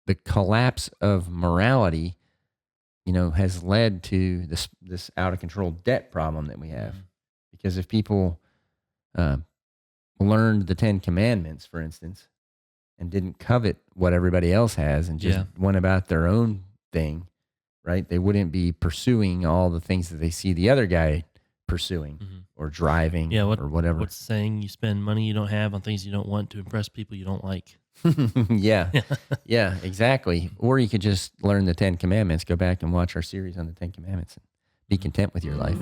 the collapse of morality, has led to this out of control debt problem that we have. Because if people uh, learned the 10 Commandments, for instance, and didn't covet what everybody else has and just went about their own thing, right? They wouldn't be pursuing all the things that they see the other guy pursuing or driving or whatever. What's the saying? You spend money you don't have on things you don't want to impress people you don't like. Yeah, exactly. Or you could just learn the 10 Commandments, go back and watch our series on the 10 Commandments, and be content with your life.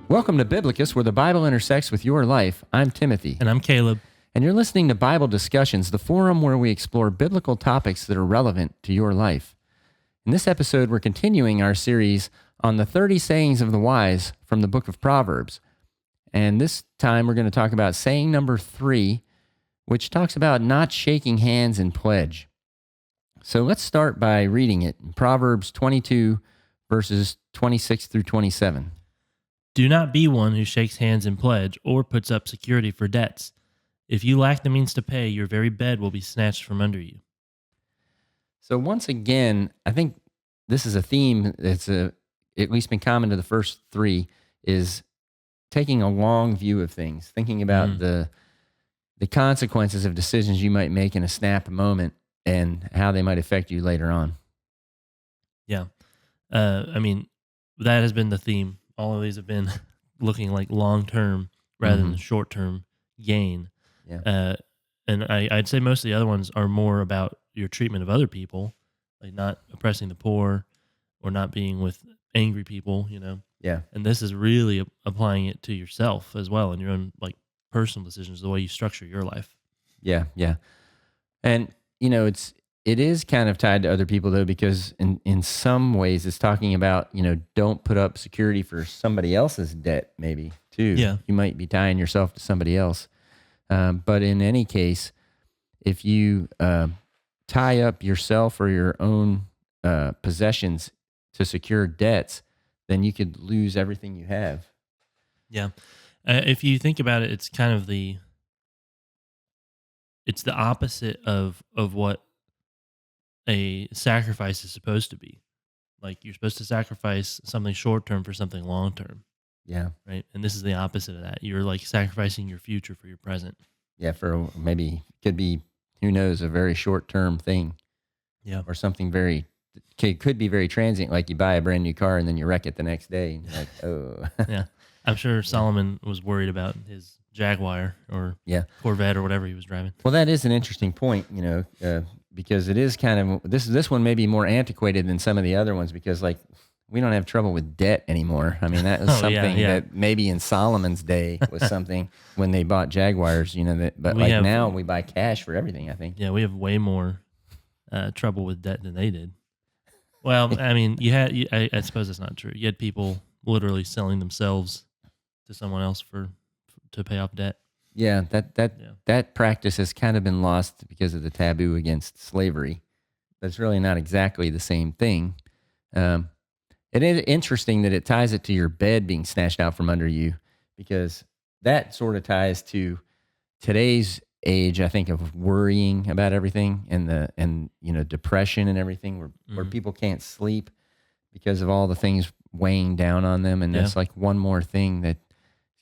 Welcome to Biblocus, where the Bible intersects with your life. I'm Timothy. And I'm Caleb. And you're listening to Bible Discussions, the forum where we explore biblical topics that are relevant to your life. In this episode, we're continuing our series on the 30 sayings of the wise from the book of Proverbs. And this time, we're going to talk about saying number 3, which talks about not shaking hands in pledge. So let's start by reading it. Proverbs 22, verses 26 through 27. Do not be one who shakes hands in pledge or puts up security for debts. If you lack the means to pay, your very bed will be snatched from under you. So once again, I think this is a theme that's at least been common to the first 3, is taking a long view of things, thinking about the consequences of decisions you might make in a snap moment and how they might affect you later on. Yeah. That has been the theme. All of these have been looking like long-term rather than short-term gain. Yeah. And I'd say most of the other ones are more about your treatment of other people, like not oppressing the poor or not being with angry people, Yeah. And this is really applying it to yourself as well in your own like personal decisions, the way you structure your life. Yeah. And, it is kind of tied to other people, though, because in some ways it's talking about, don't put up security for somebody else's debt, maybe, too. Yeah. You might be tying yourself to somebody else. But in any case, if you tie up yourself or your own possessions to secure debts, then you could lose everything you have. Yeah. If you think about it, it's kind of it's the opposite of what a sacrifice is supposed to be. Like you're supposed to sacrifice something short term for something long term. Yeah. Right. And this is the opposite of that. You're like sacrificing your future for your present. Yeah. For maybe could be, who knows, a very short term thing. Yeah. Or something could be very transient. Like you buy a brand new car and then you wreck it the next day. And you're like, oh. Yeah. I'm sure Solomon was worried about his Jaguar or Corvette or whatever he was driving. Well, that is an interesting point, because it is kind of, this one may be more antiquated than some of the other ones, because like we don't have trouble with debt anymore. I mean, that was something that maybe in Solomon's day was something when they bought Jaguars, but now we buy cash for everything, I think. Yeah, we have way more trouble with debt than they did. Well, I mean, I suppose that's not true. You had people literally selling themselves to someone else to pay off debt. Yeah, that practice has kind of been lost because of the taboo against slavery. But it's really not exactly the same thing. It is interesting that it ties it to your bed being snatched out from under you, because that sort of ties to today's age, I think, of worrying about everything and depression and everything, where people can't sleep because of all the things weighing down on them, and that's like one more thing that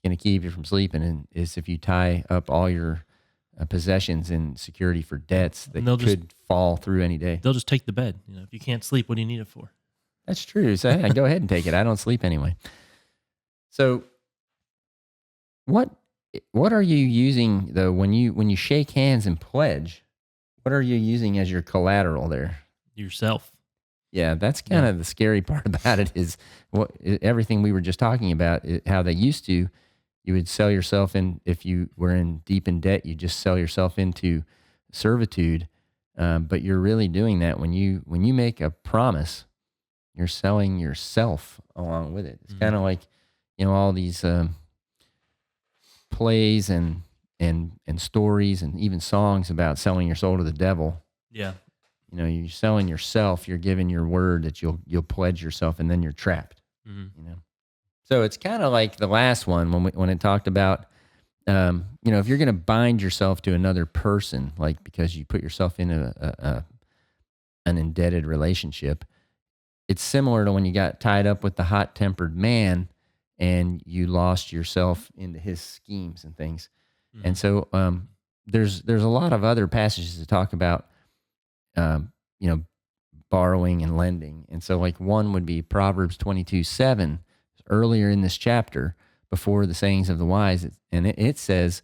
going to keep you from sleeping, and is if you tie up all your possessions in security for debts that could fall through any day. They'll just take the bed. If you can't sleep, what do you need it for? That's true. So go ahead and take it. I don't sleep anyway. So what are you using though when you shake hands and pledge? What are you using as your collateral there? Yourself. Yeah, that's kind of the scary part about it, is everything we were just talking about, how they used to. You would sell yourself in, if you were deep in debt, you just sell yourself into servitude. But you're really doing that when you make a promise, you're selling yourself along with it. It's kind of like, all these plays and stories and even songs about selling your soul to the devil. Yeah. You're selling yourself. You're giving your word that you'll pledge yourself, and then you're trapped. Mm-hmm. So it's kind of like the last one when it talked about, if you're going to bind yourself to another person, like because you put yourself in an indebted relationship, it's similar to when you got tied up with the hot-tempered man and you lost yourself into his schemes and things. Mm-hmm. And so there's a lot of other passages to talk about, borrowing and lending. And so like one would be Proverbs 22:7, earlier in this chapter, before the sayings of the wise. And it says,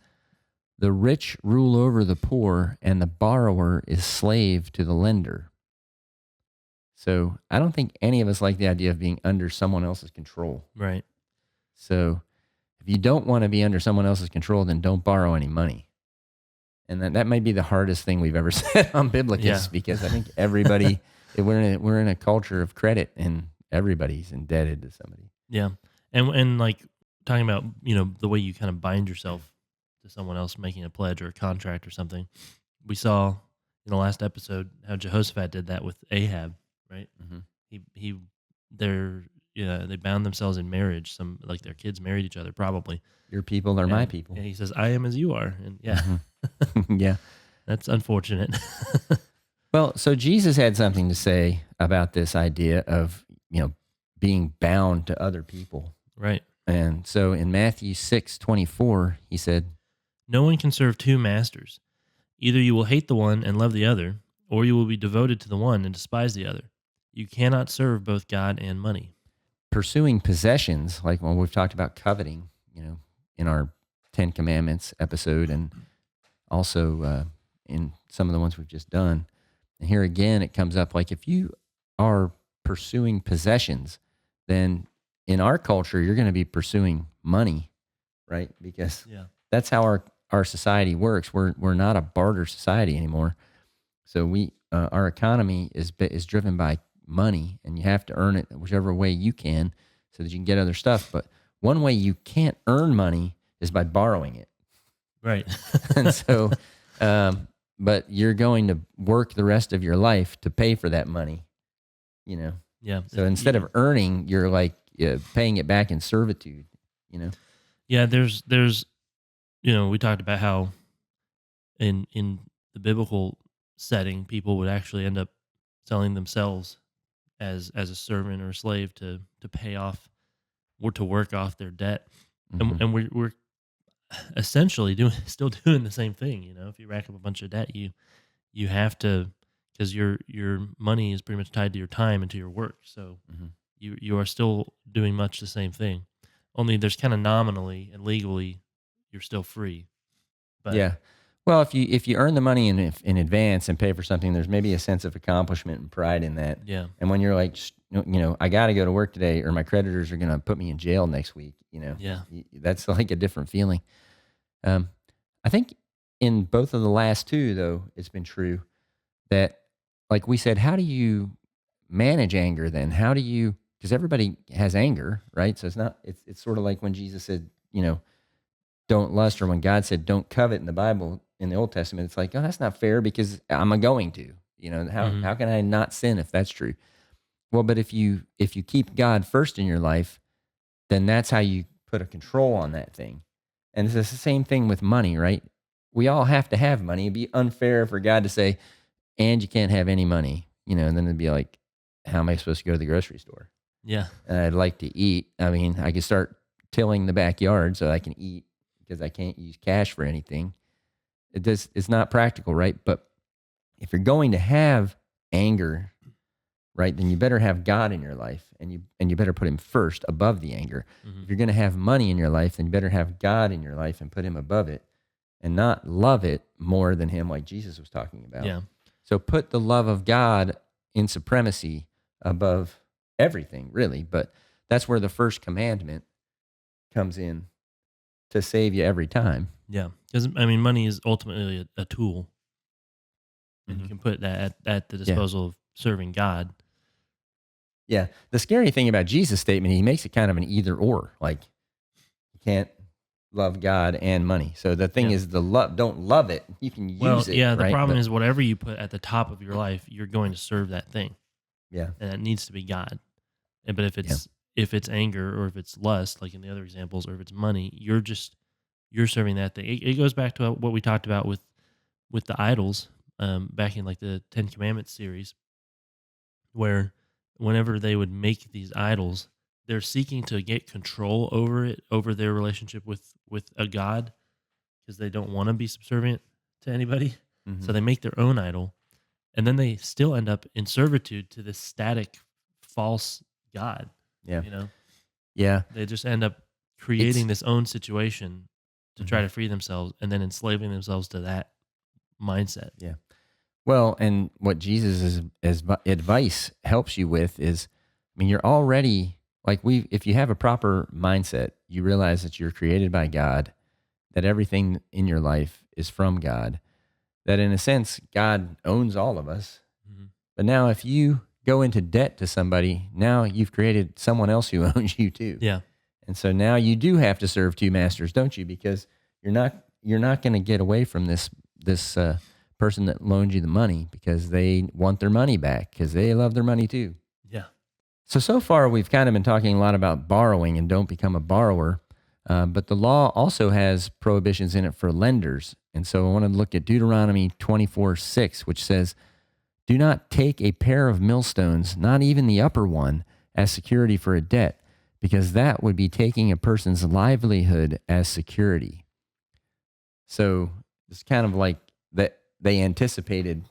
the rich rule over the poor, and the borrower is slave to the lender. So I don't think any of us like the idea of being under someone else's control. Right. So if you don't want to be under someone else's control, then don't borrow any money. And that might be the hardest thing we've ever said on Biblocus, because I think everybody, we're in a culture of credit, and everybody's indebted to somebody. Yeah. And like talking about, the way you kind of bind yourself to someone else, making a pledge or a contract or something. We saw in the last episode how Jehoshaphat did that with Ahab, right? Mm-hmm. They bound themselves in marriage. Some, like, their kids married each other, probably. Your people are my people. And he says, I am as you are. And yeah. Mm-hmm. Yeah. That's unfortunate. Well, so Jesus had something to say about this idea of, being bound to other people. Right. And so in Matthew 6:24, he said, no one can serve two masters. Either you will hate the one and love the other, or you will be devoted to the one and despise the other. You cannot serve both God and money. Pursuing possessions, like when we've talked about coveting, in our 10 Commandments episode, and also in some of the ones we've just done. And here again, it comes up like if you are pursuing possessions, then in our culture, you're going to be pursuing money, right? Because that's how our society works. We're not a barter society anymore. So our economy is driven by money, and you have to earn it whichever way you can so that you can get other stuff. But one way you can't earn money is by borrowing it. Right. And so, but you're going to work the rest of your life to pay for that money, Yeah. So instead of earning, you're like paying it back in servitude, Yeah, there's we talked about how in the biblical setting, people would actually end up selling themselves as a servant or a slave to pay off or to work off their debt. Mm-hmm. And we're essentially still doing the same thing. If you rack up a bunch of debt, you have to, because your money is pretty much tied to your time and to your work. So you are still doing much the same thing. Only there's kind of nominally and legally, you're still free. But yeah. Well, if you earn the money in advance and pay for something, there's maybe a sense of accomplishment and pride in that. Yeah. And when you're like, I got to go to work today, or my creditors are going to put me in jail next week, Yeah. That's like a different feeling. I think in both of the last two, though, it's been true that, like we said, how do you manage anger then? How do you, because everybody has anger, right? So it's sort of like when Jesus said, don't lust, or when God said, don't covet in the Bible, in the Old Testament. It's like, oh, that's not fair because I'm going to, how can I not sin if that's true? Well, but if you keep God first in your life, then that's how you put a control on that thing. And it's the same thing with money, right? We all have to have money. It'd be unfair for God to say, and you can't have any money, and then it'd be like, how am I supposed to go to the grocery store? Yeah. And I'd like to eat. I mean, I could start tilling the backyard so I can eat because I can't use cash for anything. It's not practical, right? But if you're going to have anger, right, then you better have God in your life, and you better put him first above the anger. Mm-hmm. If you're going to have money in your life, then you better have God in your life and put him above it, and not love it more than him, like Jesus was talking about. Yeah. So put the love of God in supremacy above everything, really. But that's where the first commandment comes in to save you every time. Yeah. Because, money is ultimately a tool, and you can put that at the disposal of serving God. Yeah. The scary thing about Jesus' statement, he makes it kind of an either or. Like, you can't love God and money. So the thing is, don't love it. You can use it. The right? problem is whatever you put at the top of your life, you're going to serve that thing, Yeah. and it needs to be God. But if it's anger or if it's lust, like in the other examples, or if it's money, you're serving that thing. It goes back to what we talked about with the idols, back in like the Ten Commandments series, where whenever they would make these idols, they're seeking to get control over their relationship with a god, because they don't want to be subservient to anybody. Mm-hmm. So they make their own idol, and then they still end up in servitude to this static, false god. Yeah. Yeah. They just end up creating this own situation to try to free themselves, and then enslaving themselves to that mindset. Yeah. Well, and what Jesus' advice helps you with is, you're already if you have a proper mindset, you realize that you're created by God, that everything in your life is from God, that in a sense, God owns all of us. Mm-hmm. But now if you go into debt to somebody, now you've created someone else who owns you too. Yeah. And so now you do have to serve two masters, don't you? Because you're not going to get away from this person that loaned you the money, because they want their money back, because they love their money too. Yeah. So far we've kind of been talking a lot about borrowing and don't become a borrower, but the law also has prohibitions in it for lenders. And so I want to look at Deuteronomy 24:6, which says, "Do not take a pair of millstones, not even the upper one, as security for a debt, because that would be taking a person's livelihood as security." So it's kind of like that they anticipated,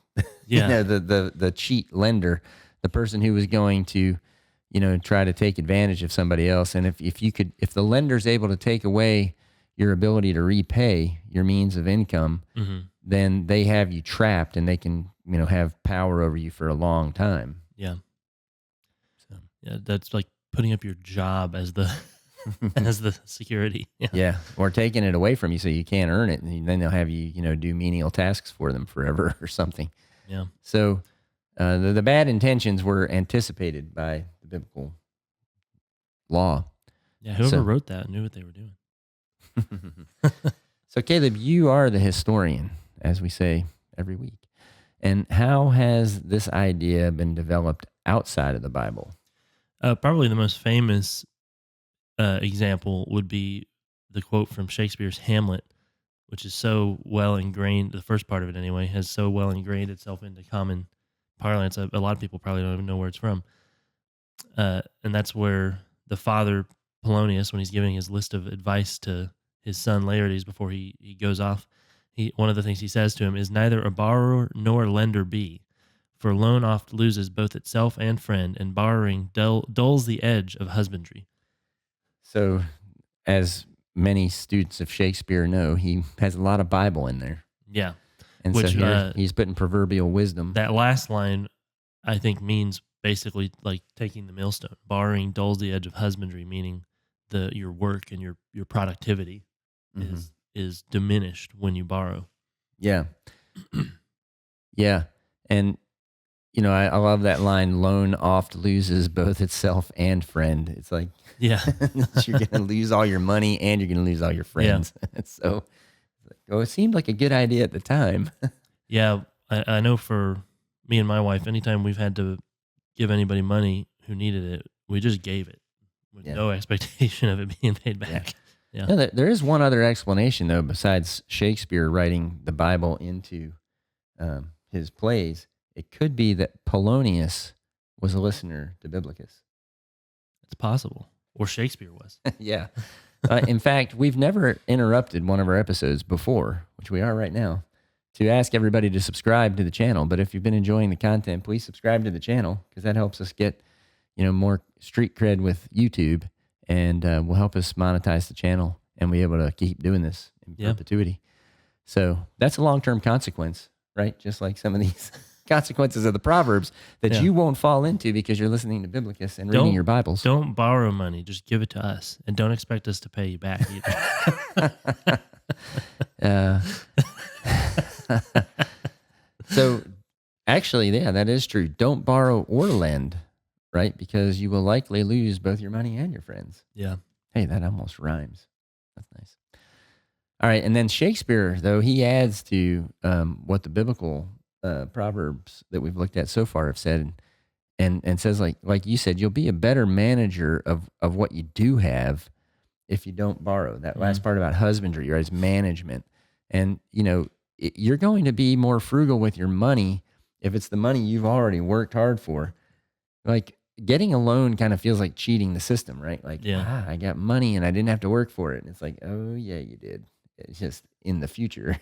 the cheat lender, the person who was going to, try to take advantage of somebody else. And if the lender's able to take away your ability to repay your means of income, mm-hmm. then they have you trapped, and they can, have power over you for a long time. Yeah. So. Yeah, that's like putting up your job as the as the security. Yeah. Or taking it away from you so you can't earn it, and then they'll have you, do menial tasks for them forever or something. Yeah. So the bad intentions were anticipated by the biblical law. Yeah, whoever wrote that knew what they were doing. So Caleb, you are the historian, as we say every week. And how has this idea been developed outside of the Bible? Probably the most famous example would be the quote from Shakespeare's Hamlet, which is so well ingrained, the first part of it anyway, has so well ingrained itself into common parlance. A lot of people probably don't even know where it's from. And that's where the father, Polonius, when he's giving his list of advice to his son Laertes before he goes off, one of the things he says to him is, "Neither a borrower nor a lender be, for loan oft loses both itself and friend, and borrowing dulls the edge of husbandry." So, as many students of Shakespeare know, he has a lot of Bible in there. Yeah. And so here he's putting proverbial wisdom. That last line, I think, means basically like taking the millstone. Borrowing dulls the edge of husbandry, meaning your work and your productivity mm-hmm. is diminished when you borrow. Yeah. Yeah. And, I love that line, "Loan oft loses both itself and friend." It's like, yeah, you're going to lose all your money and you're going to lose all your friends. Yeah. So, it seemed like a good idea at the time. Yeah. I know for me and my wife, anytime we've had to give anybody money who needed it, we just gave it with no expectation of it being paid back. Yeah. No, there is one other explanation, though, besides Shakespeare writing the Bible into his plays. It could be that Polonius was a listener to Biblocus. It's possible. Or Shakespeare was. Yeah. In fact, we've never interrupted one of our episodes before, which we are right now, to ask everybody to subscribe to the channel. But if you've been enjoying the content, please subscribe to the channel, because that helps us get, more street cred with YouTube, and will help us monetize the channel, and be able to keep doing this in perpetuity. So that's a long-term consequence, right? Just like some of these consequences of the Proverbs that you won't fall into because you're listening to Biblocus and reading your Bibles. Don't borrow money. Just give it to us, and don't expect us to pay you back either. So actually, yeah, that is true. Don't borrow or lend, right? Because you will likely lose both your money and your friends. Yeah. Hey, that almost rhymes. That's nice. All right, and then Shakespeare, though, he adds to what the biblical proverbs that we've looked at so far have said, and says like you said, you'll be a better manager of what you do have if you don't borrow. That last part about husbandry, right, is management, and you're going to be more frugal with your money if it's the money you've already worked hard for. Like getting a loan kind of feels like cheating the system, right? Like, I got money and I didn't have to work for it. And it's like, oh yeah, you did. It's just in the future.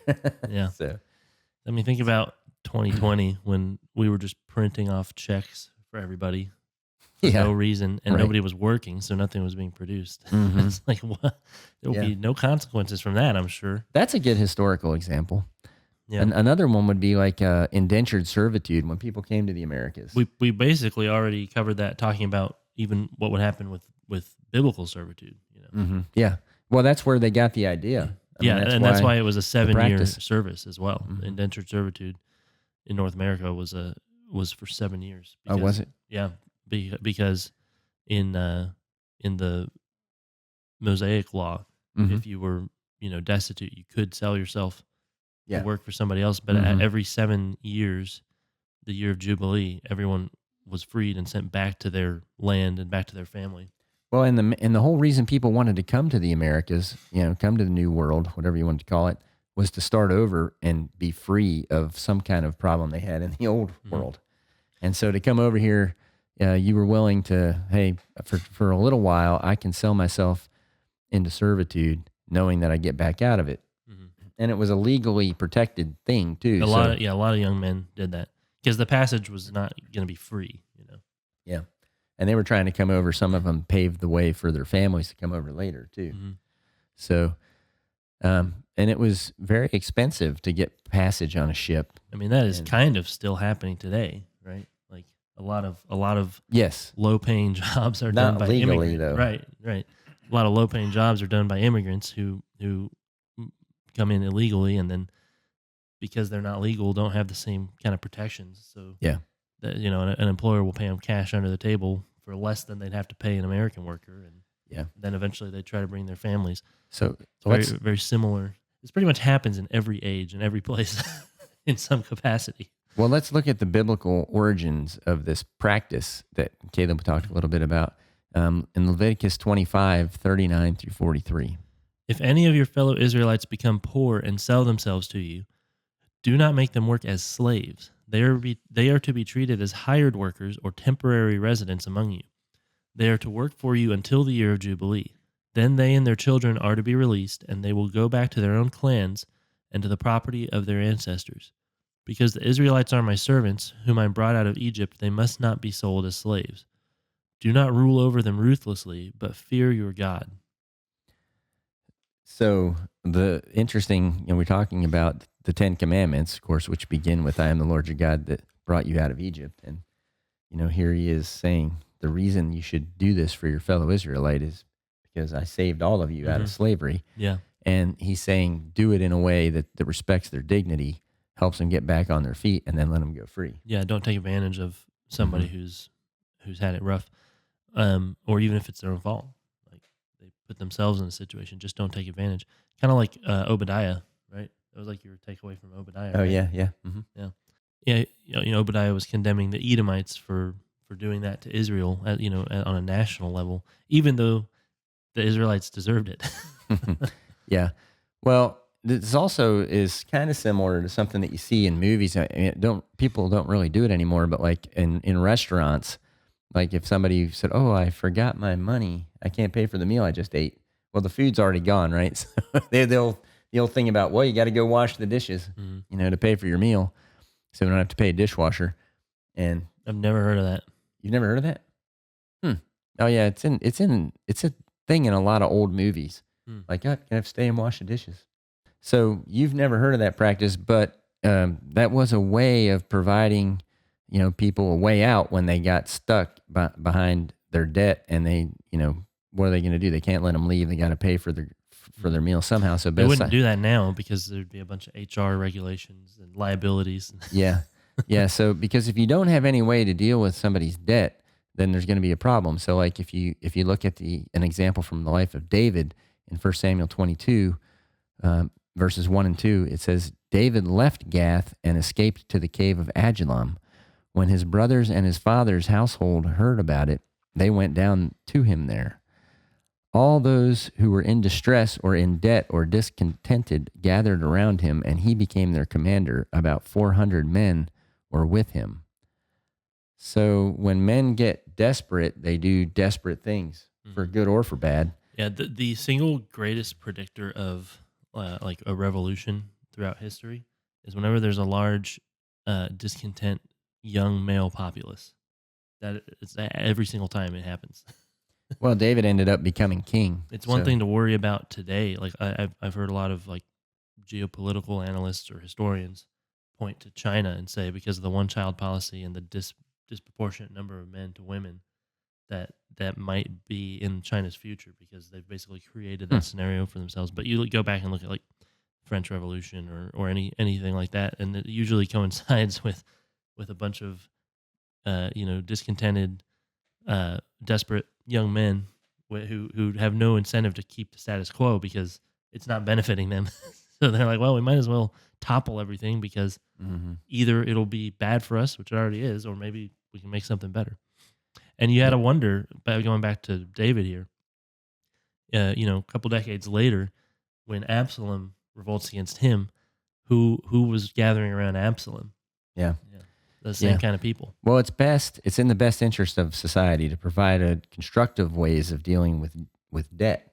Yeah. So, I mean, think about 2020 when we were just printing off checks for everybody for no reason, and nobody was working, so nothing was being produced. It's like, what? There will be no consequences from that, I'm sure. That's a good historical example. Yeah. And another one would be like indentured servitude when people came to the Americas. We basically already covered that, talking about even what would happen with biblical servitude. Yeah. Well, that's where they got the idea. That's why it was a 7-year service as well. Indentured servitude in North America was for 7 years. Because, was it? Yeah, because in the Mosaic law, if you were destitute, you could sell yourself to work for somebody else. But at every 7 years, the year of Jubilee, everyone was freed and sent back to their land and back to their family. Well, and the whole reason people wanted to come to the Americas, come to the New World, whatever you want to call it, was to start over and be free of some kind of problem they had in the old world. And so to come over here, you were willing to, hey, for a little while, I can sell myself into servitude, knowing that I get back out of it. And it was a legally protected thing too. A lot of young men did that because the passage was not going to be free. Yeah. And they were trying to come over. Some of them paved the way for their families to come over later too. So, and it was very expensive to get passage on a ship. I mean, that is kind of still happening today, right? Like a lot of yes, low paying jobs are not done by legally immigrants. though. Right. A lot of low paying jobs are done by immigrants who come in illegally, and then because they're not legal, don't have the same kind of protections. So that, an employer will pay them cash under the table for less than they'd have to pay an American worker, and then eventually they try to bring their families. So it's very, very similar. This pretty much happens in every age and every place in some capacity. Well, let's look at the biblical origins of this practice that Caleb talked a little bit about in Leviticus 25:39 through 43. If any of your fellow Israelites become poor and sell themselves to you, do not make them work as slaves. They are to be treated as hired workers or temporary residents among you. They are to work for you until the year of Jubilee. Then they and their children are to be released, and they will go back to their own clans and to the property of their ancestors. Because the Israelites are my servants, whom I brought out of Egypt, they must not be sold as slaves. Do not rule over them ruthlessly, but fear your God. So the interesting, we're talking about the 10 Commandments, of course, which begin with, I am the Lord your God that brought you out of Egypt. And, here he is saying the reason you should do this for your fellow Israelite is because I saved all of you out of slavery. Yeah. And he's saying, do it in a way that respects their dignity, helps them get back on their feet, and then let them go free. Yeah. Don't take advantage of somebody who's had it rough, or even if it's their own fault. They put themselves in a situation, just don't take advantage. Kind of like Obadiah, right? It was like your takeaway from Obadiah. Oh, right? yeah. Yeah. Obadiah was condemning the Edomites for doing that to Israel, on a national level, even though the Israelites deserved it. Yeah. Well, this also is kind of similar to something that you see in movies. People don't really do it anymore, but like in restaurants, like if somebody said, "Oh, I forgot my money. I can't pay for the meal I just ate." Well, the food's already gone, right? So the old thing about, well, you got to go wash the dishes, to pay for your meal, so we don't have to pay a dishwasher. And I've never heard of that. You've never heard of that? Oh yeah, it's a thing in a lot of old movies. Like, oh, can I stay and wash the dishes? So you've never heard of that practice, but that was a way of providing, people a way out when they got stuck behind their debt, and they, what are they going to do? They can't let them leave. They got to pay for their meal somehow. So they wouldn't do that now because there'd be a bunch of HR regulations and liabilities. Yeah. So because if you don't have any way to deal with somebody's debt, then there's going to be a problem. So like if you look at an example from the life of David in 1 Samuel 22, verses 1 and 2, it says, David left Gath and escaped to the cave of Adullam. When his brothers and his father's household heard about it, they went down to him there. All those who were in distress or in debt or discontented gathered around him, and he became their commander. About 400 men were with him. So when men get desperate, they do desperate things, for good or for bad. Yeah, the single greatest predictor of like a revolution throughout history is whenever there's a large discontent young male populace. That it's every single time it happens. Well, David ended up becoming king. It's one thing to worry about today. Like I've heard a lot of like geopolitical analysts or historians point to China and say because of the one-child policy and the disproportionate number of men to women, that might be in China's future because they've basically created that scenario for themselves. But you go back and look at like French Revolution or anything like that, and it usually coincides with a bunch of discontented, desperate young men who have no incentive to keep the status quo because it's not benefiting them. So they're like, well, we might as well topple everything because either it'll be bad for us, which it already is, or maybe we can make something better. And you had to wonder, going back to David here, a couple decades later, when Absalom revolts against him, who was gathering around Absalom? Yeah. The same kind of people. Well, it's in the best interest of society to provide constructive ways of dealing with debt,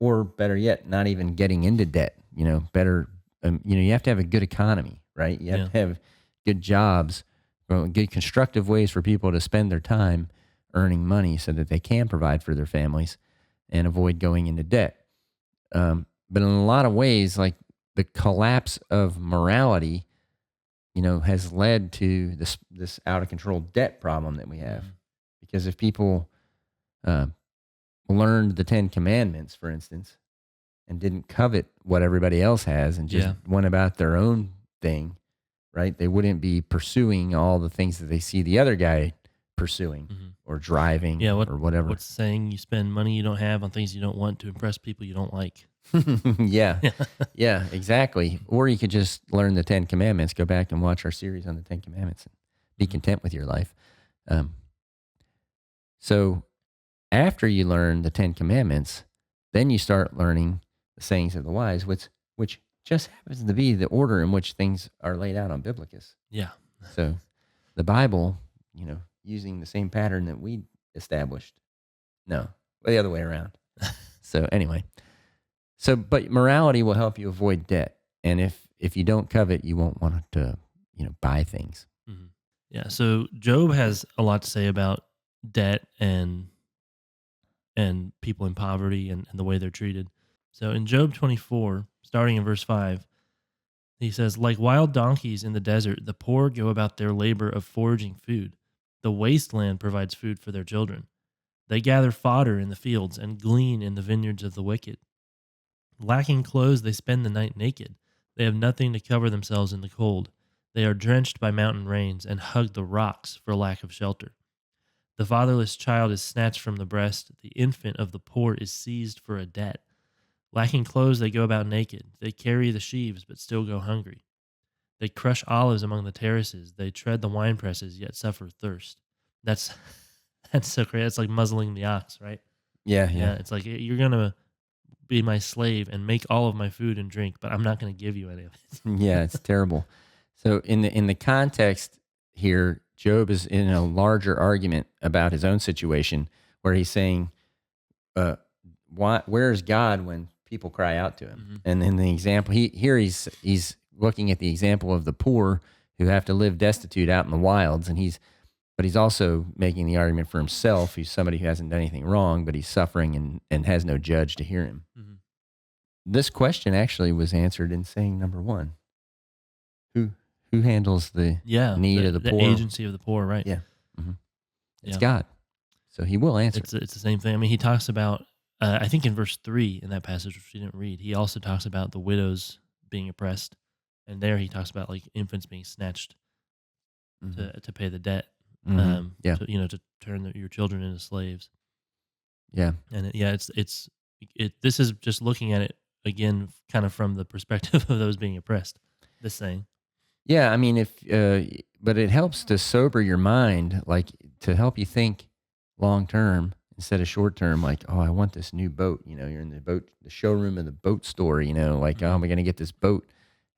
or better yet, not even getting into debt. Better. You have to have a good economy, right? You have to have good jobs, good constructive ways for people to spend their time earning money so that they can provide for their families and avoid going into debt. But in a lot of ways, like the collapse of morality, has led to this out of control debt problem that we have. Because if people learned the 10 Commandments, for instance, and didn't covet what everybody else has and just went about their own thing, right? They wouldn't be pursuing all the things that they see the other guy pursuing or driving or whatever. What's the saying? You spend money you don't have on things you don't want to impress people you don't like. Yeah, exactly. Or you could just learn the 10 Commandments, go back and watch our series on the 10 Commandments and be content with your life. So after you learn the 10 Commandments, then you start learning the sayings of the wise, which just happens to be the order in which things are laid out on Biblocus. Yeah. So the Bible, using the same pattern that we established. No, the other way around. So anyway. But morality will help you avoid debt. And if you don't covet, you won't want to, buy things. Mm-hmm. Yeah. So Job has a lot to say about debt and people in poverty and the way they're treated. So in Job 24, starting in verse 5, he says, like wild donkeys in the desert, the poor go about their labor of foraging food. The wasteland provides food for their children. They gather fodder in the fields and glean in the vineyards of the wicked. Lacking clothes, they spend the night naked. They have nothing to cover themselves in the cold. They are drenched by mountain rains and hug the rocks for lack of shelter. The fatherless child is snatched from the breast. The infant of the poor is seized for a debt. Lacking clothes, they go about naked. They carry the sheaves, but still go hungry. They crush olives among the terraces. They tread the wine presses, yet suffer thirst. That's so crazy. It's like muzzling the ox, right? Yeah. It's like you're gonna be my slave and make all of my food and drink, but I'm not gonna give you any of it. Yeah, it's terrible. So in the context here, Job is in a larger argument about his own situation, where he's saying, "Where is God when people cry out to him?" And in the example, he's looking at the example of the poor who have to live destitute out in the wilds, but he's also making the argument for himself. He's somebody who hasn't done anything wrong, but he's suffering and has no judge to hear him. This question actually was answered in saying number 1. Who handles the need of the poor? The agency of the poor, right? Yeah. It's God. So he will answer. It's the same thing. I mean, he talks about, I think in verse 3 in that passage, which we didn't read, he also talks about the widows being oppressed. And there he talks about like infants being snatched to pay the debt. To turn your children into slaves. Yeah. And this is just looking at it again, kind of from the perspective of those being oppressed. This saying, Yeah, I mean, but it helps to sober your mind, like to help you think long term instead of short term. Like, oh, I want this new boat. You know, you're in the showroom of the boat store. You know, like, oh, am I going to get this boat?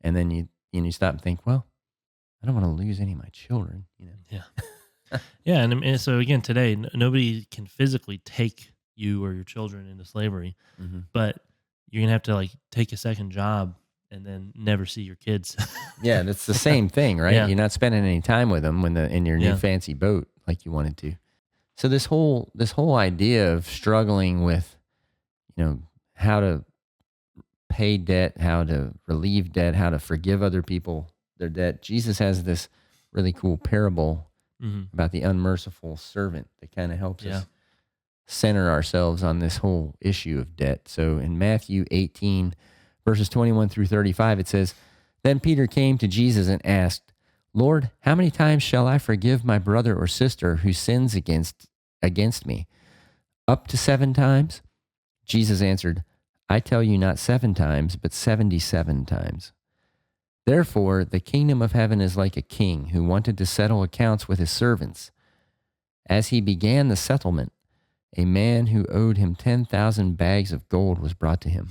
And then you stop and think, well, I don't want to lose any of my children. You know, yeah, yeah, and so again, today nobody can physically take you or your children into slavery, but you're gonna have to like take a second job and then never see your kids. Yeah, that's the same thing, right? Yeah. You're not spending any time with them in your new fancy boat like you wanted to. So this whole idea of struggling with, how to pay debt, how to relieve debt, how to forgive other people their debt. Jesus has this really cool parable about the unmerciful servant that kind of helps us center ourselves on this whole issue of debt. So in Matthew 18, verses 21 through 35, it says, "Then Peter came to Jesus and asked, 'Lord, how many times shall I forgive my brother or sister who sins against me? Up to 7 times?' Jesus answered, 'I tell you, not 7 times, but 77 times. Therefore, the kingdom of heaven is like a king who wanted to settle accounts with his servants. As he began the settlement, a man who owed him 10,000 bags of gold was brought to him.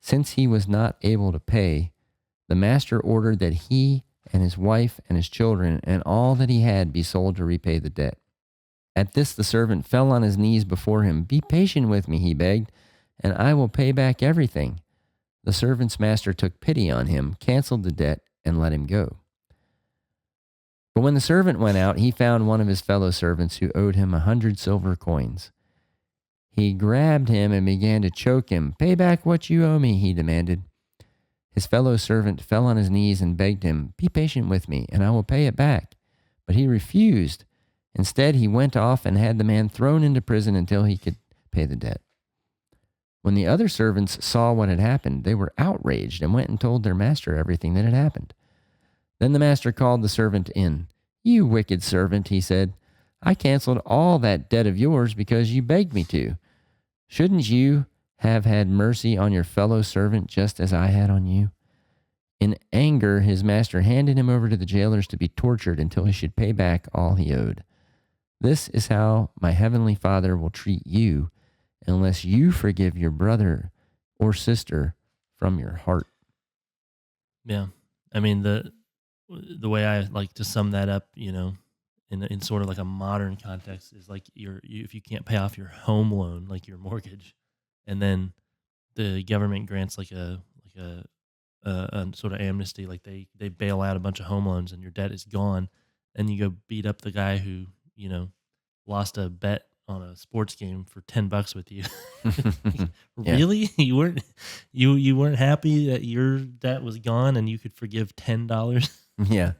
Since he was not able to pay, the master ordered that he and his wife and his children and all that he had be sold to repay the debt. At this, the servant fell on his knees before him. 'Be patient with me,' he begged, 'and I will pay back everything.' The servant's master took pity on him, canceled the debt, and let him go. But when the servant went out, he found one of his fellow servants who owed him 100 silver coins. He grabbed him and began to choke him. 'Pay back what you owe me,' he demanded. His fellow servant fell on his knees and begged him, 'Be patient with me, and I will pay it back.' But he refused. Instead, he went off and had the man thrown into prison until he could pay the debt. When the other servants saw what had happened, they were outraged and went and told their master everything that had happened. Then the master called the servant in. 'You wicked servant,' he said, 'I canceled all that debt of yours because you begged me to. Shouldn't you have had mercy on your fellow servant just as I had on you?' In anger, his master handed him over to the jailers to be tortured until he should pay back all he owed. This is how my heavenly Father will treat you unless you forgive your brother or sister from your heart." Yeah, I mean the way I like to sum that up, in sort of like a modern context, is like if you can't pay off your home loan, like your mortgage, and then the government grants like a sort of amnesty, like they bail out a bunch of home loans and your debt is gone, and you go beat up the guy who lost a bet on a sports game for $10 with you. Really? You weren't happy that your debt was gone and you could forgive $10? Yeah.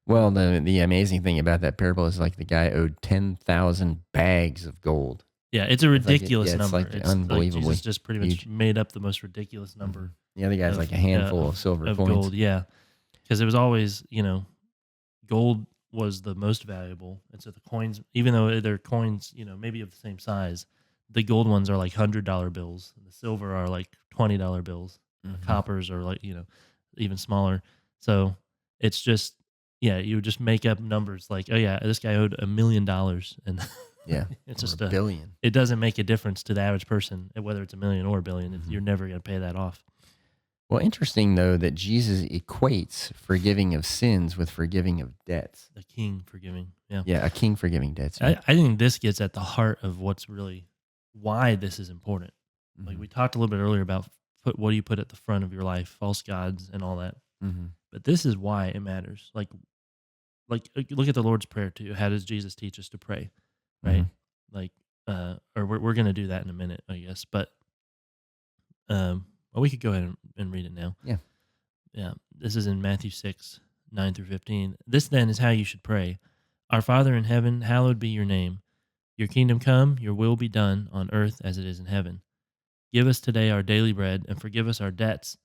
Well, the amazing thing about that parable is like the guy owed 10,000 bags of gold. Yeah, it's a ridiculous number. It's unbelievably Jesus just pretty much made up the most ridiculous number. The other guy's like a handful of silver coins. Gold, yeah. Because it was always, gold was the most valuable. And so the coins, even though they're coins, maybe of the same size, the gold ones are like $100 bills. The silver are like $20 bills. The coppers are like, even smaller. So it's just, you would just make up numbers like, oh yeah, this guy owed $1 million. And yeah, it's just a billion. It doesn't make a difference to the average person, whether it's $1 million or $1 billion. You're never going to pay that off. Well, interesting, though, that Jesus equates forgiving of sins with forgiving of debts. The king forgiving. Yeah. Yeah, a king forgiving debts. I think this gets at the heart of what's really why this is important. Like we talked a little bit earlier about what do you put at the front of your life, false gods and all that. But this is why it matters. Like look at the Lord's Prayer too. How does Jesus teach us to pray? Right? Like, or we're going to do that in a minute, I guess. But, we could go ahead and read it now. Yeah. Yeah. This is in Matthew 6, 9 through 15. "This then is how you should pray. Our Father in heaven, hallowed be your name. Your kingdom come, your will be done on earth as it is in heaven. Give us today our daily bread and forgive us our debts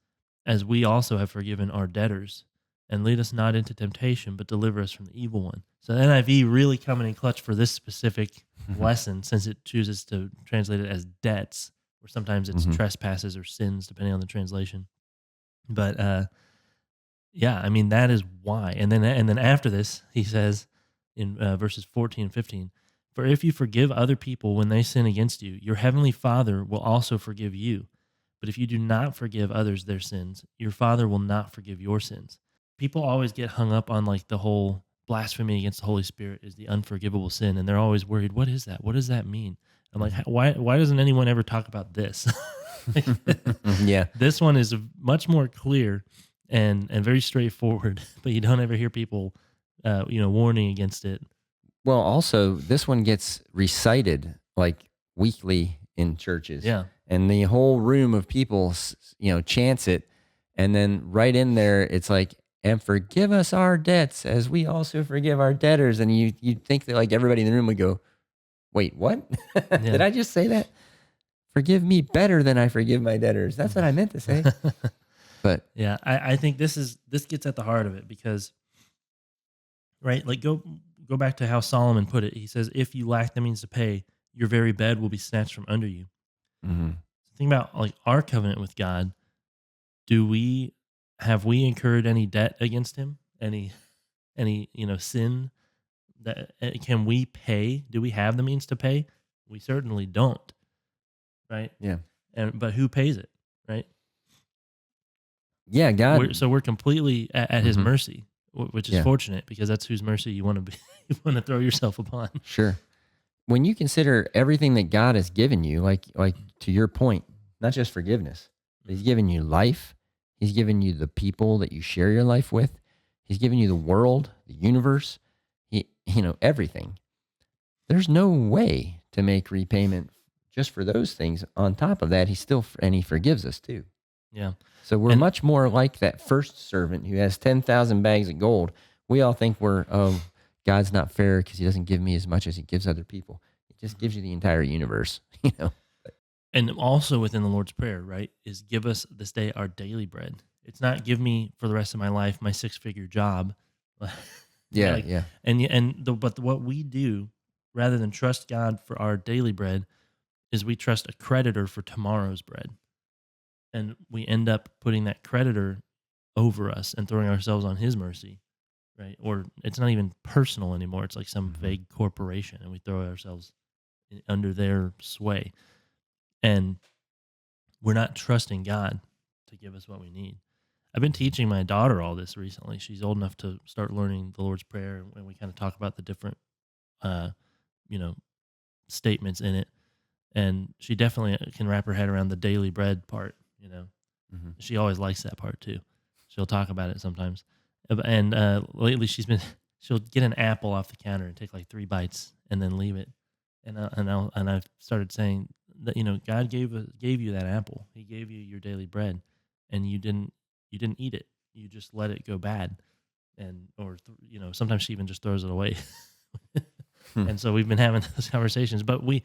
as we also have forgiven our debtors. And lead us not into temptation, but deliver us from the evil one." So the NIV really coming in clutch for this specific lesson, since it chooses to translate it as debts, or sometimes it's trespasses or sins, depending on the translation. But yeah, I mean, that is why. And then after this, he says in verses 14 and 15, for if you forgive other people when they sin against you, your heavenly Father will also forgive you. But if you do not forgive others their sins, your Father will not forgive your sins. People always get hung up on like the whole blasphemy against the Holy Spirit is the unforgivable sin. And they're always worried, what is that? What does that mean? I'm like, why doesn't anyone ever talk about this? Yeah. This one is much more clear and very straightforward, but you don't ever hear people, warning against it. Well, also, this one gets recited like weekly in churches. Yeah. And the whole room of people, chants it. And then right in there, it's like, and forgive us our debts as we also forgive our debtors. And you'd think that like everybody in the room would go, wait, what? Did I just say that? Forgive me better than I forgive my debtors. That's what I meant to say. But yeah, I think this gets at the heart of it because, right, like go back to how Solomon put it. He says, if you lack the means to pay, your very bed will be snatched from under you. Think about like our covenant with God. Have we incurred any debt against him? Any sin that can we pay? Do we have the means to pay? We certainly don't. Right? Yeah. But who pays it? Right? Yeah, God. We're completely at his mercy, which is fortunate because that's whose mercy you want to be. You want to throw yourself upon. Sure. When you consider everything that God has given you, like to your point, not just forgiveness, but he's given you life. He's given you the people that you share your life with. He's given you the world, the universe, everything. There's no way to make repayment just for those things. On top of that, he forgives us too. Yeah. So we're much more like that first servant who has 10,000 bags of gold. We all think God's not fair because he doesn't give me as much as he gives other people. It just gives you the entire universe, And also within the Lord's Prayer, right, is give us this day our daily bread. It's not give me for the rest of my life my 6-figure job. Yeah, yeah. yeah. But what we do rather than trust God for our daily bread is we trust a creditor for tomorrow's bread. And we end up putting that creditor over us and throwing ourselves on his mercy, right? Or it's not even personal anymore. It's like some vague corporation, and we throw ourselves under their sway. And we're not trusting God to give us what we need. I've been teaching my daughter all this recently. She's old enough to start learning the Lord's Prayer, and we kind of talk about the different, statements in it. And she definitely can wrap her head around the daily bread part. She always likes that part too. She'll talk about it sometimes. And lately, she'll get an apple off the counter and take like 3 bites and then leave it. And I've started saying that God gave you that apple. He gave you your daily bread, and you didn't eat it. You just let it go bad, or sometimes she even just throws it away. And so we've been having those conversations, but we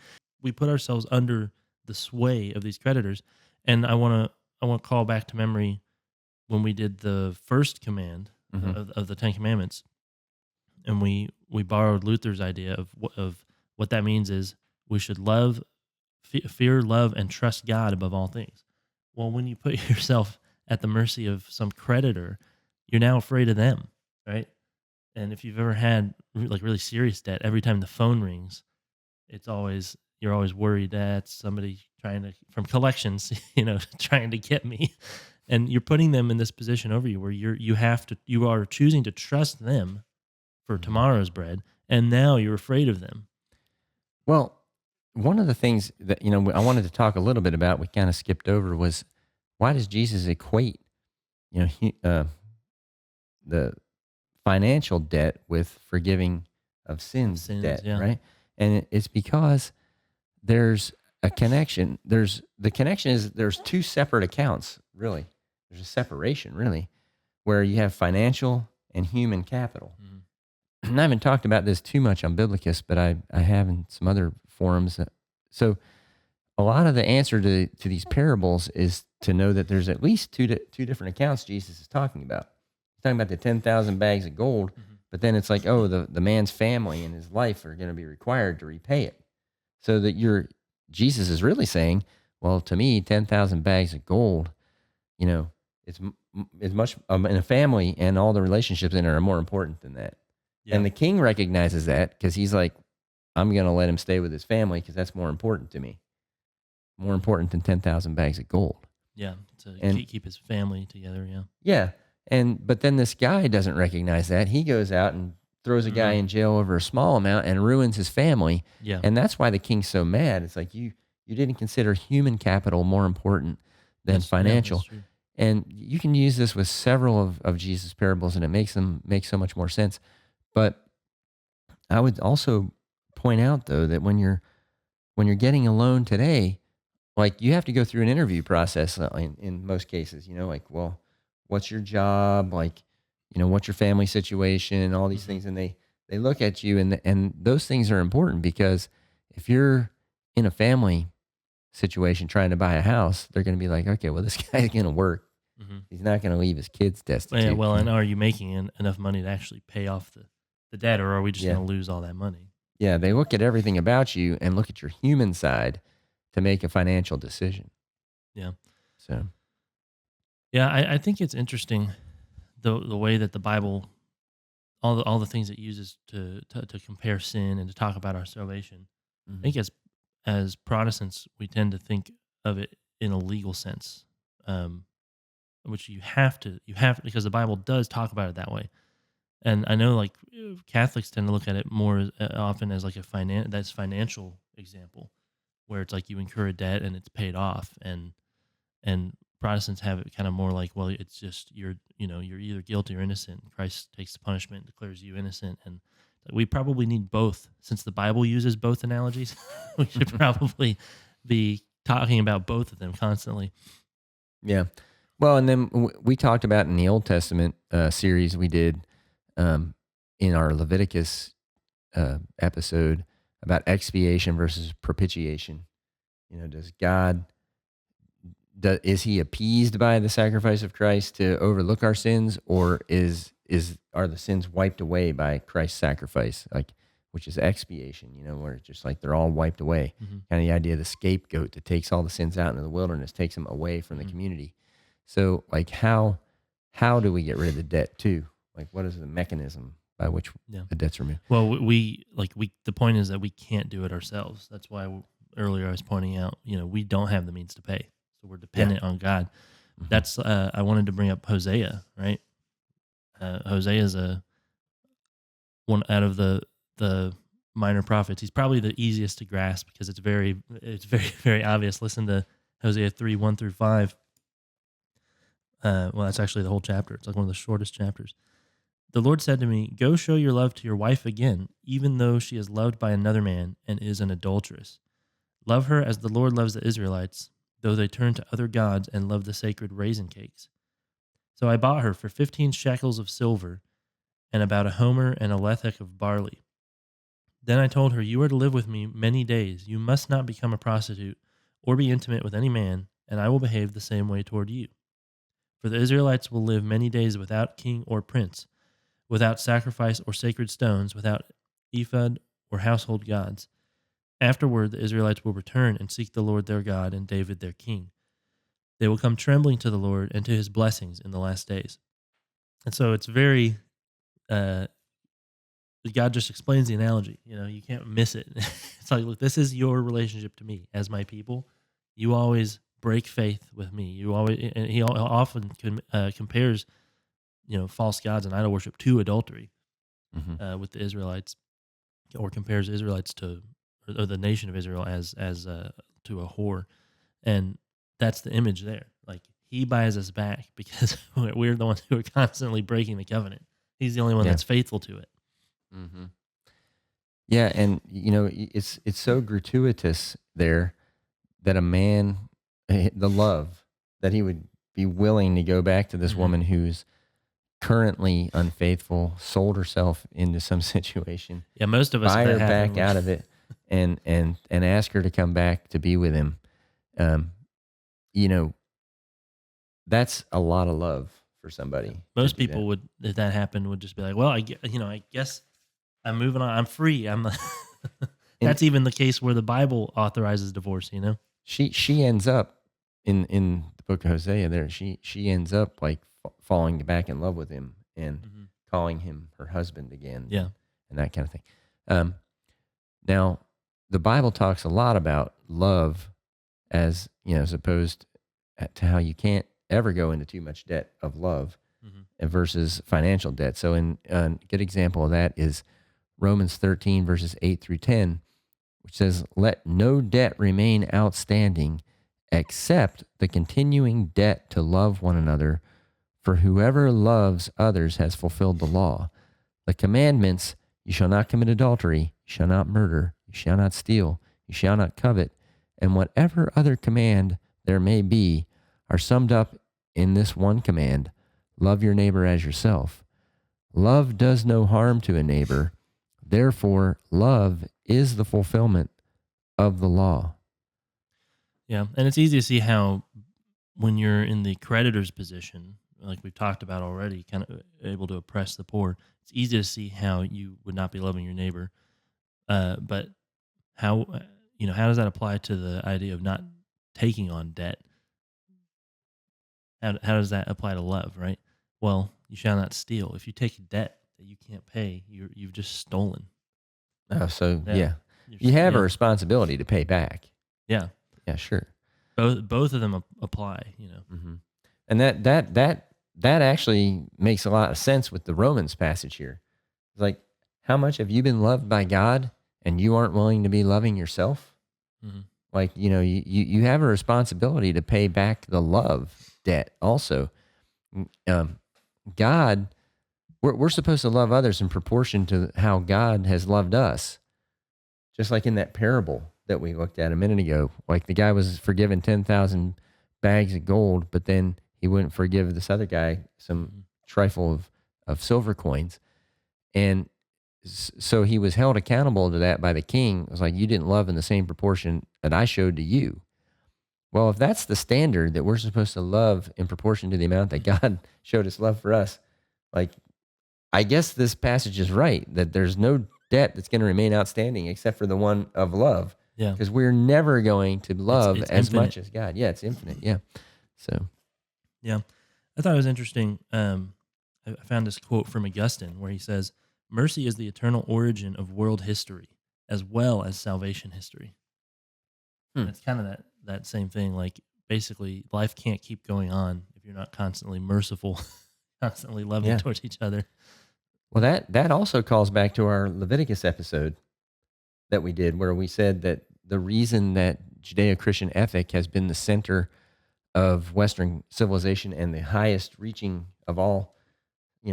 put ourselves under the sway of these creditors. And I want to call back to memory when we did the first command of the 10 Commandments, and we borrowed Luther's idea of what that means is we should fear, love, and trust God above all things. Well, when you put yourself at the mercy of some creditor, you're now afraid of them, right? And if you've ever had like really serious debt, every time the phone rings, you're always worried that somebody from collections, trying to get me. And you're putting them in this position over you where you are choosing to trust them for tomorrow's bread, and now you're afraid of them. Well, one of the things that I wanted to talk a little bit about, we kind of skipped over, was why does Jesus equate the financial debt with forgiving of sins debt, yeah. right? And it's because there's a connection. The connection is there's 2 separate accounts, really. There's a separation, really, where you have financial and human capital. And I haven't talked about this too much on Biblocus, but I have in some other forums. So a lot of the answer to these parables is to know that there's at least two different accounts Jesus is talking about. He's talking about the 10,000 bags of gold, but then it's like, the man's family and his life are going to be required to repay it. So that Jesus is really saying, Well, to me, 10,000 bags of gold, you know, it's much in a family, and all the relationships in it are more important than that. Yeah. And the king recognizes that because he's like, I'm going to let him stay with his family because that's more important to me, more important than 10,000 bags of gold. Yeah. To And keep his family together. Yeah. yeah, but then this guy doesn't recognize that. He goes out and throws a guy Mm-hmm. in jail over a small amount and ruins his family. Yeah. And that's why the king's so mad. It's like you didn't consider human capital more important than That's financial. true. And you can use this with several of Jesus' parables, and it makes them make so much more sense. But I would also point out though that when you're getting a loan today, like you have to go through an interview process in most cases, like, well, what's your job? Like, what's your family situation, all these Mm-hmm. things. And they look at you, and those things are important because if you're in a family situation trying to buy a house, they're going to be like, okay, well, this guy's going to work. Mm-hmm. He's not going to leave his kids Yeah, destitute. well, and are you making enough money to actually pay off the debt, or are we just Yeah. going to lose all that money? Yeah. They look at everything about you and look at your human side to make a financial decision. Yeah. So, Yeah, I think it's interesting the way that the Bible, all the things it uses to compare sin and to talk about our salvation. I think as Protestants, we tend to think of it in a legal sense, um, which you have to because the Bible does talk about it that way. And I know like Catholics tend to look at it more often as like that's financial example, where it's like you incur a debt and it's paid off, and Protestants have it kind of more like, well, it's just you're either guilty or innocent. Christ takes the punishment, declares you innocent, and we probably need both. Since the Bible uses both analogies, we should probably be talking about both of them constantly. Yeah. Well, and then we talked about in the Old Testament series we did in our Leviticus episode about expiation versus propitiation. Does God is he appeased by the sacrifice of Christ to overlook our sins, or are the sins wiped away by Christ's sacrifice, like, which is expiation, where it's just like they're all wiped away. Mm-hmm. Kind of the idea of the scapegoat that takes all the sins out into the wilderness, takes them away from the Mm-hmm. community. So, like, how do we get rid of the debt too? Like, what is the mechanism by which Yeah. the debt's removed? Well, the point is that we can't do it ourselves. That's why earlier I was pointing out, we don't have the means to pay, so we're dependent on God. Mhm. That's I wanted to bring up Hosea, right? Hosea is one out of the minor prophets. He's probably the easiest to grasp because it's very very obvious. Listen to Hosea 3:1-5. Well, that's actually the whole chapter. It's like one of the shortest chapters. The Lord said to me, "Go show your love to your wife again, even though she is loved by another man and is an adulteress. Love her as the Lord loves the Israelites, though they turn to other gods and love the sacred raisin cakes." So I bought her for 15 shekels of silver and about a homer and a lethek of barley. Then I told her, "You are to live with me many days. You must not become a prostitute or be intimate with any man, and I will behave the same way toward you. For the Israelites will live many days without king or prince, without sacrifice or sacred stones, without ephod or household gods. Afterward, the Israelites will return and seek the Lord their God and David their king. They will come trembling to the Lord and to his blessings in the last days." And so it's very, uh, God just explains the analogy. You can't miss it. It's like, look, this is your relationship to me as my people. You always break faith with me. And he often compares, false gods and idol worship to adultery Mhm. with the Israelites, or compares Israelites to, or the nation of Israel as to a whore, and that's the image there. Like, he buys us back because we're the ones who are constantly breaking the covenant. He's the only one Yeah. that's faithful to it. Mm-hmm. Yeah, and it's so gratuitous there that a man, the love that he would be willing to go back to this Mhm. woman who's currently unfaithful, sold herself into some situation, Yeah, most of us, buy if her that happened, back out of it, and ask her to come back to be with him. Um, you know, that's a lot of love for somebody to most do that. people would, if that happened, would just be like, "Well, I guess I'm moving on. I'm free. I'm." And That's even the case where the Bible authorizes divorce. she ends up in the book of Hosea. There, she ends up like falling back in love with him and Mhm. calling him her husband again. Yeah. And that kind of thing. Now, the Bible talks a lot about love as, as opposed to how you can't ever go into too much debt of love versus financial debt. So a good example of that is Romans 13, verses 8 through 10, which says, "Let no debt remain outstanding except the continuing debt to love one another, for whoever loves others has fulfilled the law. The commandments, you shall not commit adultery, you shall not murder, you shall not steal, you shall not covet, and whatever other command there may be, are summed up in this one command: love your neighbor as yourself. Love does no harm to a neighbor. Therefore, love is the fulfillment of the law." Yeah. And it's easy to see how when you're in the creditor's position, like we've talked about already, kind of able to oppress the poor, it's easy to see how you would not be loving your neighbor. But how how does that apply to the idea of not taking on debt? How does that apply to love? Right. Well, you shall not steal. If you take a debt that you can't pay, you've just stolen. So, Yeah. yeah. You have a Yeah. responsibility to pay back. Yeah. Yeah, sure. Both of them apply. Hmm. And that actually makes a lot of sense with the Romans passage here. It's like, how much have you been loved by God and you aren't willing to be loving yourself? Hmm. Like, you have a responsibility to pay back the love debt also. Um, God, we're supposed to love others in proportion to how God has loved us. Just like in that parable that we looked at a minute ago, like the guy was forgiven 10,000 bags of gold, but then he wouldn't forgive this other guy some trifle of silver coins. And so he was held accountable to that by the king. It was like, you didn't love in the same proportion that I showed to you. Well, if that's the standard that we're supposed to love in proportion to the amount that God showed his love for us, like, I guess this passage is right that there's no debt that's going to remain outstanding except for the one of love, Yeah. because we're never going to love It's as infinite. much as God. Yeah, it's infinite. Yeah. So, Yeah. I thought it was interesting. I found this quote from Augustine where he says, "Mercy is the eternal origin of world history as well as salvation history." Hmm. And it's kind of that same thing. Like basically, life can't keep going on if you're not constantly merciful, constantly loving Yeah. towards each other. Well, that also calls back to our Leviticus episode that we did, where we said that the reason that Judeo-Christian ethic has been the center of Western civilization and the highest reaching of all,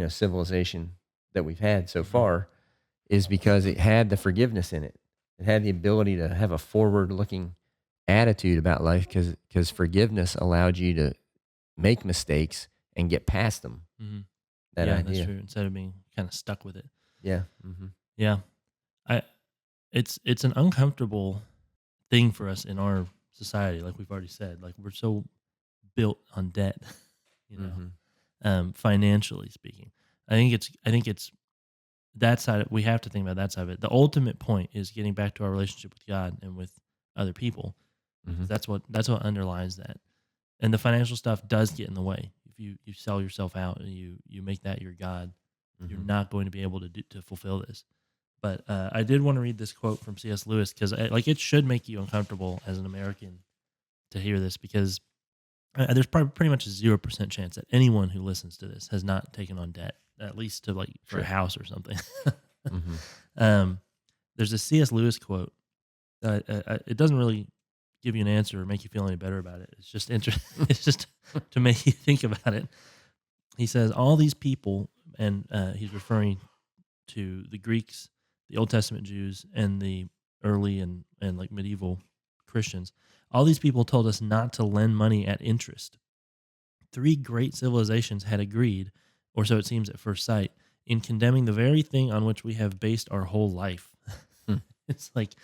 civilization that we've had so far, is because it had the forgiveness in it. It had the ability to have a forward-looking attitude about life, because forgiveness allowed you to make mistakes and get past them. Mm-hmm. That Yeah, idea. that's true. Instead of being kind of stuck with it. Yeah. Mm-hmm. Yeah, I it's an uncomfortable thing for us in our society. Like we've already said, like we're so built on debt, you know, Mm-hmm. financially speaking. I think it's that side. We have to think about that side of it. The ultimate point is getting back to our relationship with God and with other people. Mm-hmm. That's what underlies that. And the financial stuff does get in the way. If you sell yourself out and you make that your God, you're Mm-hmm. not going to be able to fulfill this. But I did want to read this quote from C.S. Lewis because it should make you uncomfortable as an American to hear this, because there's probably pretty much a 0% chance that anyone who listens to this has not taken on debt, at least to for Sure. a house or something. Mm-hmm. There's a C.S. Lewis quote. It doesn't really give you an answer or make you feel any better about it. It's just it's just to make you think about it. He says all these people, and he's referring to the Greeks, the Old Testament Jews, and the early and like medieval Christians. All these people told us not to lend money at interest. 3 great civilizations had agreed, or so it seems at first sight, in condemning the very thing on which we have based our whole life. Hmm. It's like,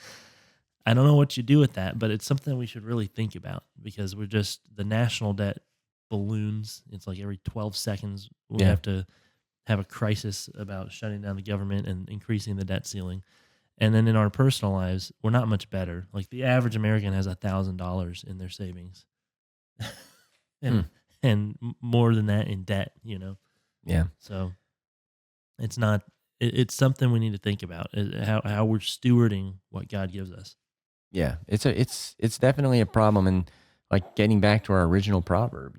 I don't know what you do with that, but it's something we should really think about, because the national debt balloons. It's like every 12 seconds we Yeah. have to have a crisis about shutting down the government and increasing the debt ceiling. And then in our personal lives, we're not much better. Like the average American has $1,000 in their savings, and more than that in debt. Yeah. So it's not. It's something we need to think about. How we're stewarding what God gives us. Yeah. It's definitely a problem. And like getting back to our original proverb,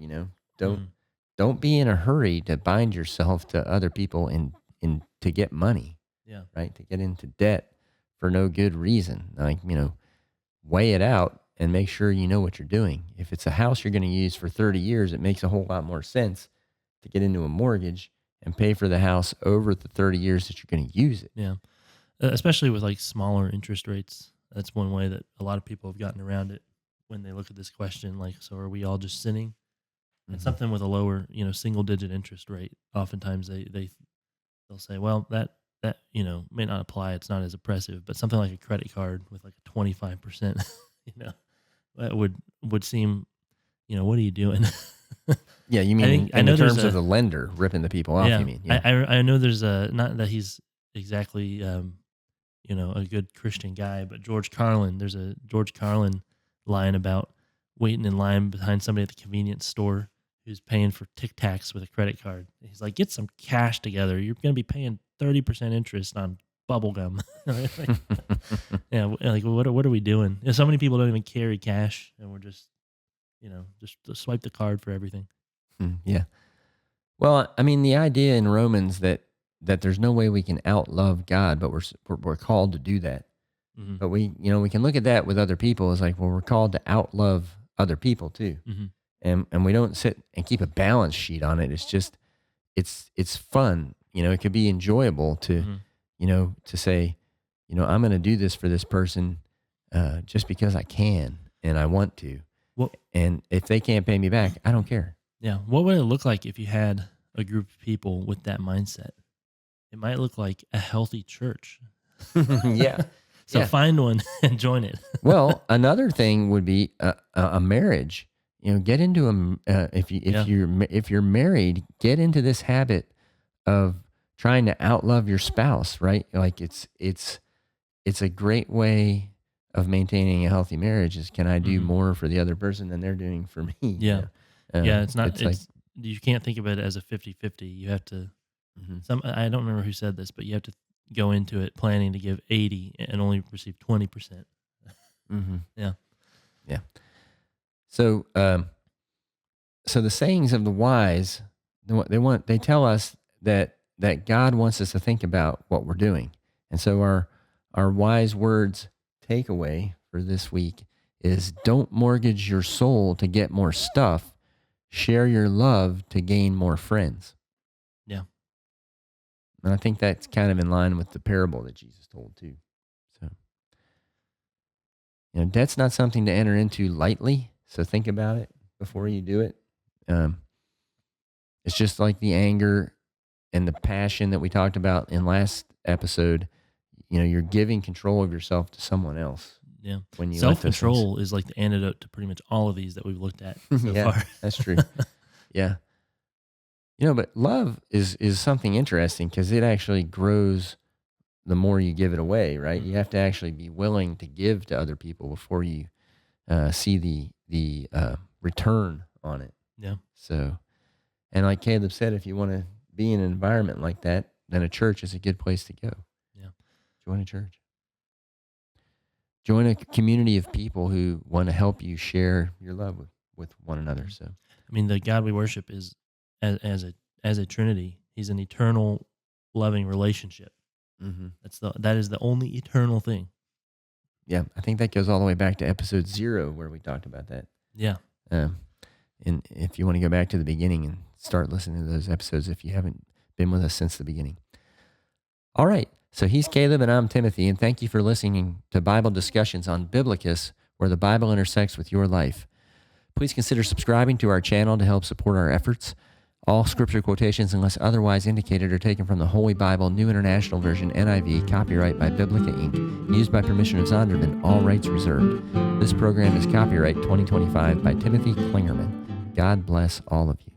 don't be in a hurry to bind yourself to other people and to get money. Yeah. Right. To get into debt for no good reason. Like, weigh it out and make sure you know what you're doing. If it's a house you're going to use for 30 years, it makes a whole lot more sense to get into a mortgage and pay for the house over the 30 years that you're going to use it. Yeah. Especially with like smaller interest rates. That's one way that a lot of people have gotten around it when they look at this question. Like, so are we all just sinning? And something with a lower, single digit interest rate, oftentimes they'll say, well, that may not apply. It's not as oppressive, but something like a credit card with like a 25%, that would seem, what are you doing? Yeah, you mean in terms of the lender ripping the people off, yeah, you mean? Yeah. I know there's not that he's exactly, a good Christian guy, but there's a George Carlin line about waiting in line behind somebody at the convenience store who's paying for Tic Tacs with a credit card. He's like, get some cash together. You're going to be paying 30% interest on bubble gum. Yeah, like what are we doing? So many people don't even carry cash, and we're just swipe the card for everything. Yeah. Well, I mean, the idea in Romans that there's no way we can outlove God, but we're called to do that. Mm-hmm. But we can look at that with other people as like, well, we're called to outlove other people too. Mm-hmm. And we don't sit and keep a balance sheet on it. It's just, it's fun. It could be enjoyable to, to say, I'm going to do this for this person just because I can and I want to. Well, and if they can't pay me back, I don't care. Yeah. What would it look like if you had a group of people with that mindset? It might look like a healthy church. Yeah. So find one and join it. Well, another thing would be a marriage. Get into if you're married, get into this habit of trying to outlove your spouse, right? Like it's a great way of maintaining a healthy marriage is, can I do more for the other person than they're doing for me? Yeah. It's not, you can't think of it as a 50-50. You have to, I don't remember who said this, but you have to go into it planning to give 80 and only receive 20%. Mm-hmm. Yeah. Yeah. So the sayings of the wise, they tell us that God wants us to think about what we're doing. And so our wise words takeaway for this week is, don't mortgage your soul to get more stuff. Share your love to gain more friends. Yeah. And I think that's kind of in line with the parable that Jesus told too. So, debt's not something to enter into lightly. So think about it before you do it. It's just like the anger and the passion that we talked about in last episode. You're giving control of yourself to someone else. Yeah. When you self-control is like the antidote to pretty much all of these that we've looked at so far. That's true. Yeah. But love is something interesting because it actually grows the more you give it away, right? You have to actually be willing to give to other people before you see the return on it. Yeah. So, and like Caleb said, if you want to be in an environment like that, then a church is a good place to go. Yeah. Join a church. Join a community of people who want to help you share your love with one another. So, I mean, the God we worship is as a Trinity. He's an eternal, loving relationship. Mm-hmm. That is the only eternal thing. Yeah, I think that goes all the way back to episode 0 where we talked about that. Yeah. And if you want to go back to the beginning and start listening to those episodes, if you haven't been with us since the beginning. All right. So he's Caleb and I'm Timothy, and thank you for listening to Bible discussions on Biblocus, where the Bible intersects with your life. Please consider subscribing to our channel to help support our efforts. All scripture quotations, unless otherwise indicated, are taken from the Holy Bible, New International Version, NIV, copyright by Biblica Inc., used by permission of Zondervan, all rights reserved. This program is copyright 2025 by Timothy Klingerman. God bless all of you.